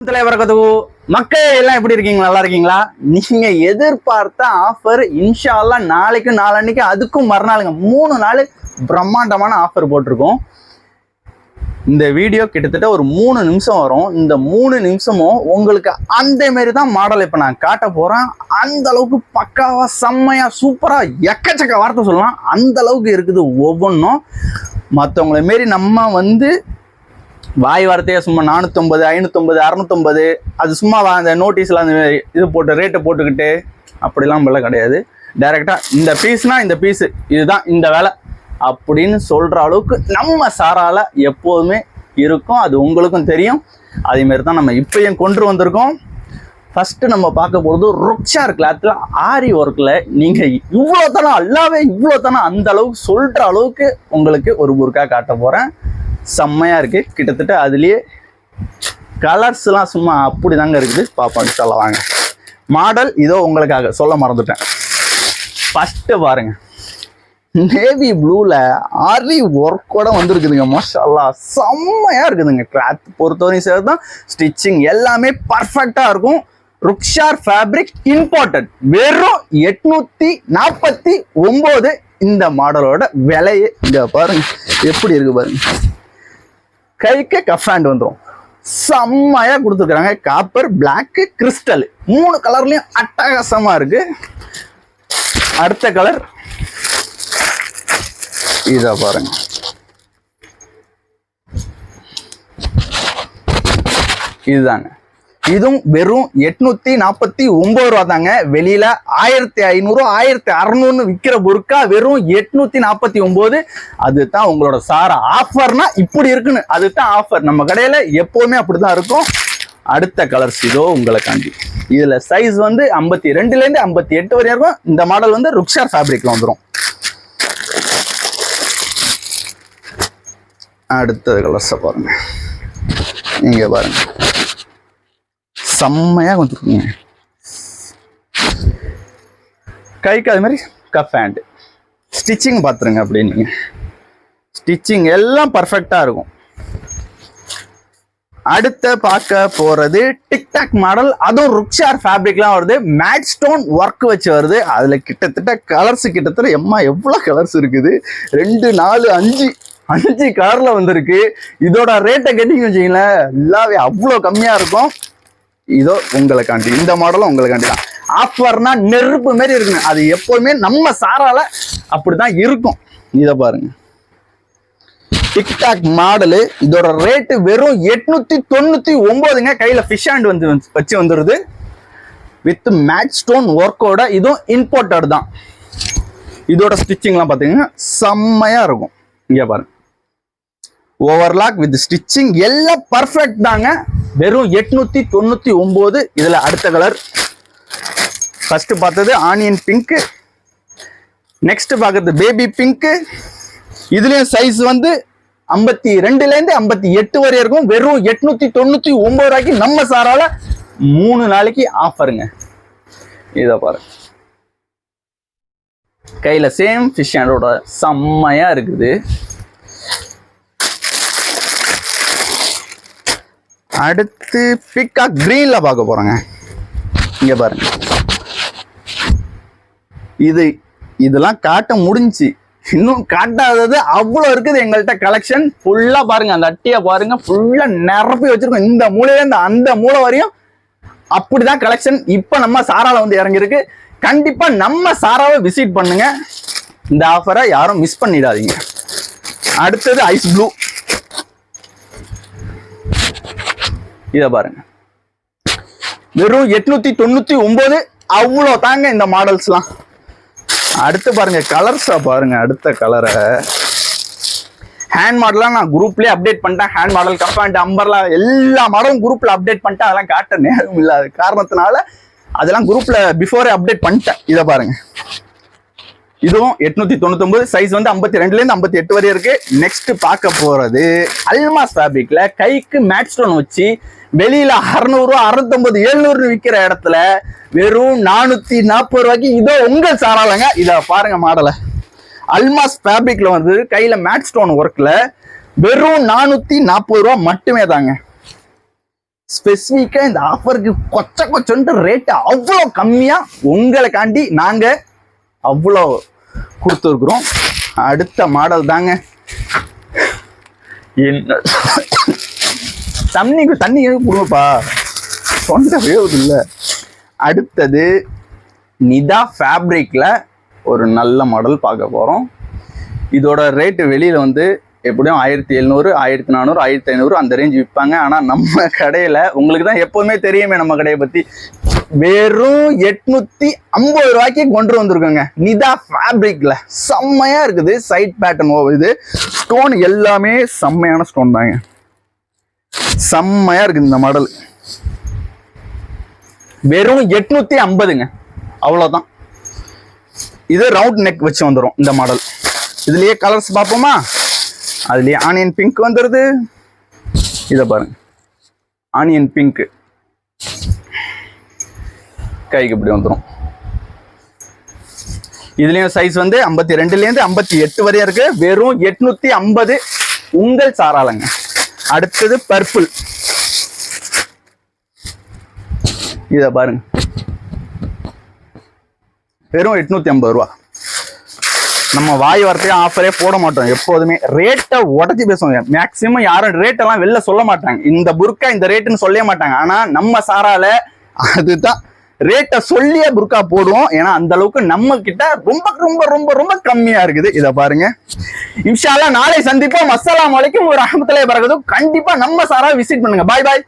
மக்கள் எல்லாம் எப்படி இருக்கீங்க? நல்லா இருக்கீங்களா? நீங்க எதிர்பார்த்த ஆஃபர் இன்ஷா அல்லாஹ் நாளைக்கு நாளன்னைக்கு அதுக்கும் மறுநாளுங்க 3 நாள் பிரம்மாண்டமான ஆஃபர் போட்டிருக்கோம். இந்த வீடியோ கிட்டத்தட்ட ஒரு 3 நிமிஷம் வரும். இந்த 3 நிமிஷமும் உங்களுக்கு அந்த மாதிரி தான் மாடல் இப்போ நான் காட்ட போறேன். அந்த அளவுக்கு பக்காவா செம்மையா சூப்பரா எக்கச்சக்க வார்த்தை சொல்லலாம். அந்த அளவுக்கு இருக்குது ஒவ்வொன்றும். மற்றவங்கள மாரி நம்ம வாய் வார்த்தையா சும்மா 450 550 650 அது சும்மா அந்த நோட்டீஸில் அந்த இது போட்டு ரேட்டை போட்டுக்கிட்டு அப்படிலாம் நம்மள கிடையாது. டைரெக்டாக இந்த பீஸ்னா இந்த பீஸு இதுதான் இந்த வேலை அப்படின்னு சொல்கிற அளவுக்கு நம்ம சாரால எப்போதுமே இருக்கும். அது உங்களுக்கும் தெரியும். அதேமாரி தான் நம்ம இப்பயும் கொண்டு வந்திருக்கோம். ஃபஸ்ட்டு நம்ம பார்க்க போகிறது ருக்ஷார் கிளாத்தில் ஆரி ஒர்க்கில் நீங்கள் இவ்வளோ தானே அந்த அளவுக்கு சொல்கிற அளவுக்கு உங்களுக்கு ஒரு புர்கா காட்ட போகிறேன். செம்மையாக இருக்குது. கிட்டத்தட்ட அதுலேயே கலர்ஸ்லாம் சும்மா அப்படி தாங்க இருக்குது. பாப்பா சொல்ல வாங்க. மாடல் இதோ உங்களுக்காக சொல்ல மறந்துட்டேன். ஃபஸ்ட்டு பாருங்க, நேவி ப்ளூவில் ஆரி ஒர்க்கோட வந்துருக்குதுங்க. மாஷா அல்லாஹ் செம்மையாக இருக்குதுங்க. கிளாத் பொறுத்தவரையும் சேர்த்து தான் ஸ்டிச்சிங் எல்லாமே பர்ஃபெக்டாக இருக்கும். ருக்ஷார் ஃபேப்ரிக் இம்போர்ட்டட் வெறும் 849 இந்த மாடலோட விலையே. இங்கே பாருங்க எப்படி இருக்கு பாருங்க. கைக்கு கஃப் ஹேண்ட் வந்துடும். செம்மையா கொடுத்துருக்காங்க. காப்பர், பிளாக், கிறிஸ்டல் 3 கலர்லயும் அட்டகாசமா இருக்கு. அடுத்த கலர் இத பாருங்க. இதுதாங்க. இதுவும் வெறும் 849 ரூபா தாங்க. வெளியில 1500 1600 விற்கிற புர்கா வெறும் 849. அதுதான் உங்களோட சாரா ஆஃபர்னா இப்படி இருக்குன்னு. அதுதான் ஆஃபர். நம்ம கடையில எப்பவுமே அப்படிதான் இருக்கும். அடுத்த கலர்ஸ் இதோ உங்களுக்காண்டி. இதுல சைஸ் 52ல இருந்து 58 வரையும் இருக்கும். இந்த மாடல் ருக்ஷார் ஃபேப்ரிக்ல வந்துடும். அடுத்த கலர்ஸ் பாருங்க. நீங்க பாருங்க செம்மையா வந்துருக்குங்க. கைக்கு அது மாதிரி கஃப் ஹேண்ட். ஸ்டிச்சிங் பார்த்துருங்க. அப்படின்னு ஸ்டிச்சிங் எல்லாம் பர்ஃபெக்டா இருக்கும். அடுத்த பார்க்க போறது டிக்டாக் மாடல். அதுவும் ருக்ஷார் ஃபேப்ரிக்லாம் வருது. மேட் ஸ்டோன் ஒர்க் வச்சு வருது. அதுல கிட்டத்தட்ட கலர்ஸ் எவ்வளவு கலர்ஸ் இருக்குது? 2 4 5 கலர்ல வந்திருக்கு. இதோட ரேட்டை கேட்டீங்கன்னு வச்சுங்களேன், எல்லாவே அவ்வளோ கம்மியா இருக்கும். இதோ உங்களுக்காண்டி இந்த மாடலும் உங்களுக்காண்டி தான். ஆஃபர்னா நெருப்பு மாதிரி இருக்குங்க. அது எப்பவுமே நம்ம சாரால அப்படிதான் இருக்கும். இத பாருங்க, டிக்டாக் மாடலு. இதோட ரேட்டு வெறும் 899ங்க. கையில ஃபிஷ் ஹேண்ட் வச்சு வந்துருது வித் மேட் ஸ்டோன் ஒர்க்கோட. இதுவும் இம்போர்ட்டட் தான். இதோட ஸ்டிச்சிங்லாம் பார்த்தீங்கன்னா செம்மையா இருக்கும். இங்க பாருங்க, ஓவர்லாக் வித் ஸ்டிச்சிங் எல்லாம் பர்ஃபெக்ட் தாங்க. வெறும் 899. இதுல அடுத்த கலர் ஃபர்ஸ்ட் பார்த்தது ஆனியன் பிங்க். நெக்ஸ்ட் பார்க்கறது பேபி பிங்க். இதுலயும் சைஸ் 52ல இருந்து 58 வரை இருக்கும். வெறும் 899 ரூபாய்க்கு நம்ம சாரால 3 நாளைக்கு ஆஃபருங்க. இத பாருங்க, கையில சேம் ஃபிஷ் ஹேண்டோட செம்மையா இருக்குது. அடுத்து பிகாக் கிரீன்ல பார்க்க போறோங்க. இங்க பாருங்க, இதெல்லாம் காட்ட முடிஞ்சு, இன்னும் காட்டாதது அவ்வளவு இருக்குது எங்கள்கிட்ட கலெக்ஷன். ஃபுல்லா பாருங்க, அந்த அட்டியை பாருங்க, ஃபுல்லா நிரப்பி வச்சிருக்கோம். இந்த மூலையில இருந்து அந்த மூலை வரையும் அப்படிதான் கலெக்ஷன். இப்ப நம்ம சாரால இறங்கிருக்கு. கண்டிப்பா நம்ம சாராவை விசிட் பண்ணுங்க. இந்த ஆஃபரை யாரும் மிஸ் பண்ணிடாதீங்க. அடுத்தது ஐஸ் ப்ளூ. இத பாருங்க, வெறும் 899. அவ்வளோ தாங்க இந்த மாடல்ஸ்லாம். அடுத்து பாருங்க கலர்ஸா பாருங்க. அடுத்த கலரை ஹேண்ட் மாடலாம் நான் குரூப்லயே அப்டேட் பண்ணிட்டேன். Hand model, cup hand, umbrella எல்லா மாடலும் குரூப்ல அப்டேட் பண்ணிட்டேன். அதெல்லாம் காட்ட நேரம் இல்லாத காரணத்தினால அதெல்லாம் குரூப்ல பிஃபோரே அப்டேட் பண்ணிட்டேன். இத பாருங்க, இதுவும் 899. சைஸ் 52ல இருந்து 58 வரை இருக்கு. நெக்ஸ்ட் பார்க்க போறது அல்மாஸ் ஃபேப்ரிக்ல கைக்கு மேட் ஸ்டோன் வச்சு வெளியில 600 650 700 விற்கிற இடத்துல வெறும் 440 ரூபாய்க்கு இதோ உங்க சாராலங்க. இத பாருங்க மாடலை. அல்மாஸ் ஃபேப்ரிக்ல கையில மேட் ஸ்டோன் ஒர்க்ல வெறும் 440 ரூபா மட்டுமே தாங்க. ஸ்பெசிஃபிக்கா இந்த ஆஃபருக்கு கொச்சன்ட்டு ரேட்டு அவ்வளோ கம்மியா உங்களுக்காண்டி நாங்க அவ்வளோ கொடுத்துருக்குறோம். அடுத்த மாடல் தாங்க. என்ன தண்ணி கொடுங்கப்பா, தொண்டை வேவுது இல்ல. அடுத்தது நிதா ஃபேப்ரிக்ல ஒரு நல்ல மாடல் பார்க்க போறோம். இதோட ரேட்டு வெளியில வந்து எப்படியும் 1700, 1400, 1500 அந்த ரேஞ்ச் விற்பாங்க. ஆனா நம்ம கடையில உங்களுக்கு தான் எப்பவுமே தெரியுமே நம்ம கடையை பத்தி, வெறும் 850 ரூபாய்க்கு கொண்டு வந்திருக்கோங்க. நிதா ஃபேப்ரிக்ல செம்மையா இருக்குது. சைட் பேட்டர்ன் இது ஸ்டோன் எல்லாமே செம்மையான ஸ்டோன் தாங்க. செம்மையா இருக்குது இந்த மாடல். வெறும் 850ங்க, அவ்வளவுதான். இது ரவுண்ட் நெக் வச்சு வந்துடும் இந்த மாடல். இதுலயே கலர்ஸ் பார்ப்போமா? அதுலயே ஆனியன் பிங்க் வந்துருது. இத பாருங்க, ஆனியன் பிங்க் கைக்கு இப்படி வந்துடும். இதுலயும் சைஸ் வந்து 52ல இருந்து 58 வரையும் இருக்கு. வெறும் 850 உங்கள் சாராளங்க. அடுத்தது பர்பிள். இத பாருங்க, வெறும் 850 ரூபா. நம்ம வாய் வார்த்தையா ஆஃபரே போட மாட்டோம், எப்போதுமே ரேட்டை உடச்சி பேசுவாங்க. மேக்சிமம் யாரும் ரேட் எல்லாம் வெளில சொல்ல மாட்டாங்க. இந்த புர்கா இந்த ரேட்டுன்னு சொல்லவே மாட்டாங்க. ஆனா நம்ம சாரால அதுதான் ரேட்டை சொல்லியே புர்கா போடுவோம். ஏன்னா அந்த அளவுக்கு நம்ம கிட்ட ரொம்ப ரொம்ப ரொம்ப ரொம்ப கம்மியா இருக்குது. இத பாருங்க. இன்ஷா அல்லாஹ் நாளை சந்திப்போம். அஸ்ஸலாமு அலைக்கும் வரஹ்மத்துல்லாஹி வபரகாத்துஹு. கண்டிப்பா நம்ம சாரா விசிட் பண்ணுங்க. பாய் பாய்.